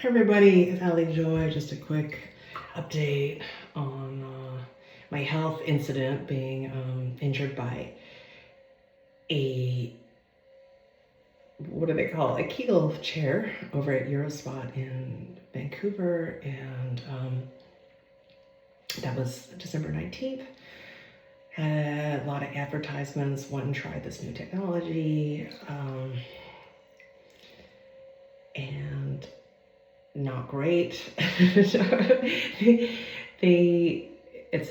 everybody, it's Ali Joy. Just a quick update on my health incident, being injured by a, what do they call it? A Kegel chair over at Urospot in Vancouver, and that was December 19th. Had a lot of advertisements, went and tried this new technology, and not great. It's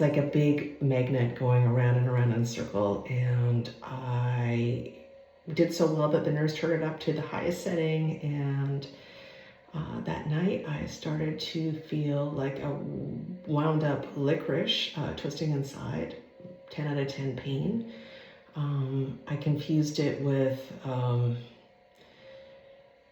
like a big magnet going around and around in a circle, and I did so well that the nurse turned it up to the highest setting, and that night I started to feel like a wound up licorice twisting inside, 10 out of 10 pain. I confused it with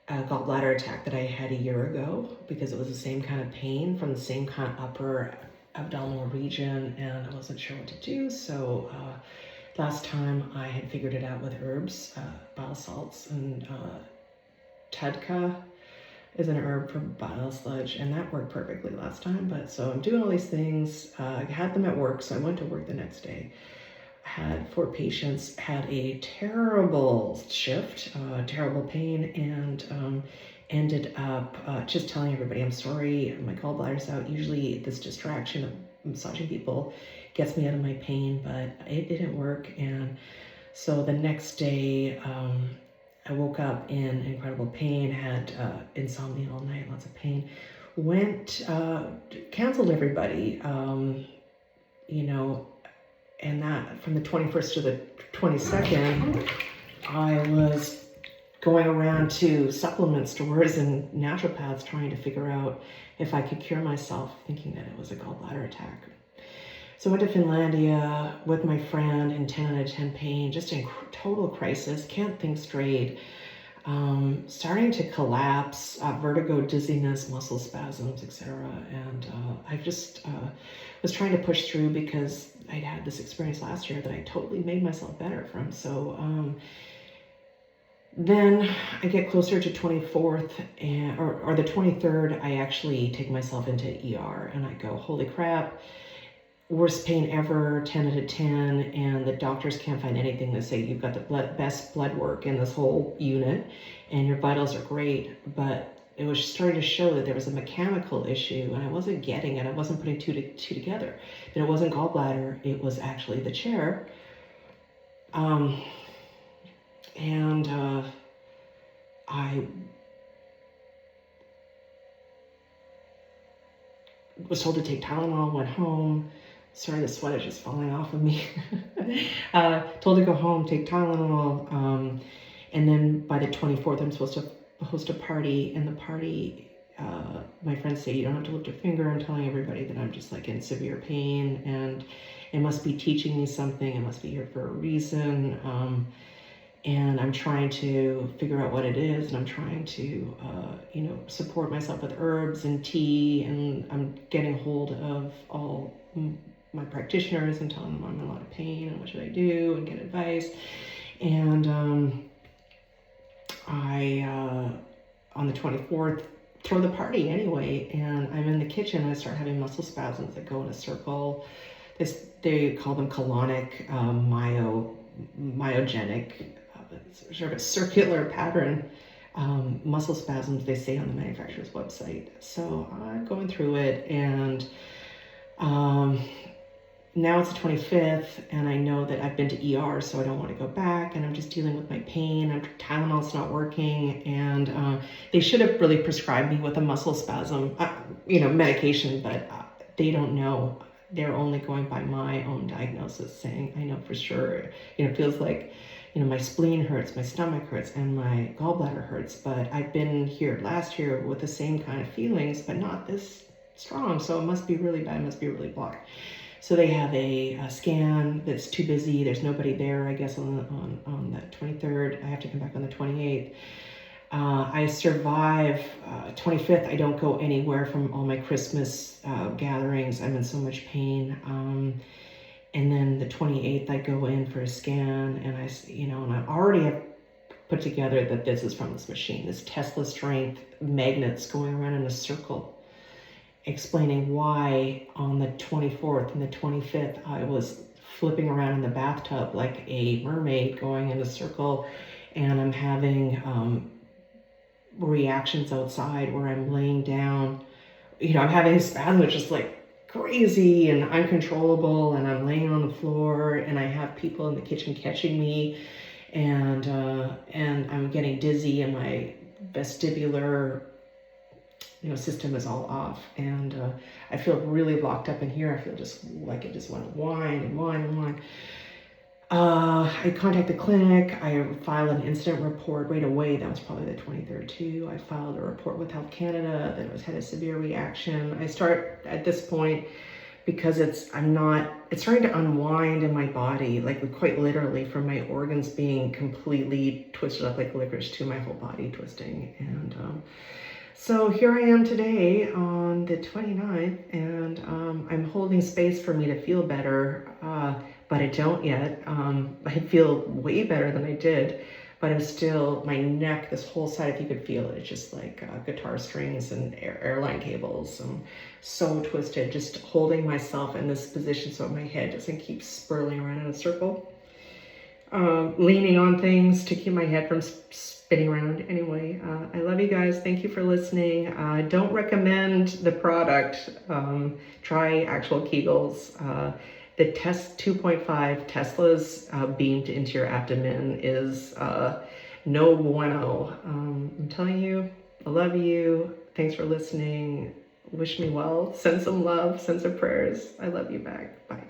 a gallbladder attack that I had a year ago, because it was the same kind of pain from the same kind of upper abdominal region, and I wasn't sure what to do. So last time I had figured it out with herbs, bile salts, and Tadka is an herb for bile sludge, and that worked perfectly last time. But so I'm doing all these things. I had them at work, so I went to work the next day. Had 4 patients, had a terrible shift, terrible pain, and ended up just telling everybody, I'm sorry, my gallbladder's out. Usually this distraction of massaging people gets me out of my pain, but it didn't work. And so the next day, I woke up in incredible pain, had insomnia all night, lots of pain, canceled everybody, and that from the 21st to the 22nd, I was going around to supplement stores and naturopaths trying to figure out if I could cure myself, thinking that it was a gallbladder attack. So I went to Finlandia with my friend in 10 out of 10 pain, just in total crisis, can't think straight, starting to collapse, vertigo, dizziness, muscle spasms, etc. And I just was trying to push through, because I'd had this experience last year that I totally made myself better from. So then I get closer to 24th or the 23rd, I actually take myself into ER, and I go, holy crap, worst pain ever, 10 out of 10, and the doctors can't find anything. They say you've got the best blood work in this whole unit, and your vitals are great, but it was starting to show that there was a mechanical issue, and I wasn't getting it. I wasn't putting two together. That it wasn't gallbladder, it was actually the chair. I was told to take Tylenol, went home. Sorry, the sweat is just falling off of me. Told to go home, take Tylenol, and then by the 24th, I'm supposed to host a party, and the party, my friends say, you don't have to lift a finger. I'm telling everybody that I'm just like in severe pain, and it must be teaching me something. It must be here for a reason. And I'm trying to figure out what it is, and I'm trying to, support myself with herbs and tea, and I'm getting hold of all my practitioners and telling them I'm in a lot of pain and what should I do, and get advice. And I, on the 24th, throw the party anyway, and I'm in the kitchen, and I start having muscle spasms that go in a circle. They call them colonic, myogenic, sort of a circular pattern, muscle spasms, they say on the manufacturer's website. So I'm going through it, and now it's the 25th, and I know that I've been to ER, so I don't want to go back, and I'm just dealing with my pain, and Tylenol's not working, and they should have really prescribed me with a muscle spasm, medication, but they don't know. They're only going by my own diagnosis, saying, I know for sure, it feels like, my spleen hurts, my stomach hurts, and my gallbladder hurts, but I've been here last year with the same kind of feelings, but not this strong, so it must be really bad, it must be really blocked. So they have a scan that's too busy. There's nobody there, I guess, on the 23rd. I have to come back on the 28th. I survive. 25th, I don't go anywhere from all my Christmas gatherings. I'm in so much pain. And then the 28th, I go in for a scan, and I already have put together that this is from this machine, this Tesla strength magnets going around in a circle, explaining why on the 24th and the 25th I was flipping around in the bathtub like a mermaid going in a circle, and I'm having reactions outside where I'm laying down, I'm having a spasm, which is like crazy and uncontrollable, and I'm laying on the floor, and I have people in the kitchen catching me, and I'm getting dizzy, and my vestibular system is all off, and I feel really locked up in here. I feel just like it just went whine and whine and whine. I contacted the clinic. I filed an incident report right away. That was probably the 23rd too. I filed a report with Health Canada that had a severe reaction. I start at this point because it's starting to unwind in my body, like quite literally, from my organs being completely twisted up like licorice to my whole body twisting. And so here I am today on the 29th, and I'm holding space for me to feel better, but I don't yet. I feel way better than I did, but I'm still, my neck, this whole side, if you could feel it, it's just like guitar strings and airline cables. I'm so twisted, just holding myself in this position so my head doesn't keep spiraling around in a circle. Leaning on things to keep my head from spinning around. Anyway, I love you guys. Thank you for listening. Don't recommend the product. Try actual Kegels. The test 2.5 Teslas beamed into your abdomen is no bueno. I'm telling you, I love you. Thanks for listening. Wish me well. Send some love. Send some prayers. I love you back. Bye.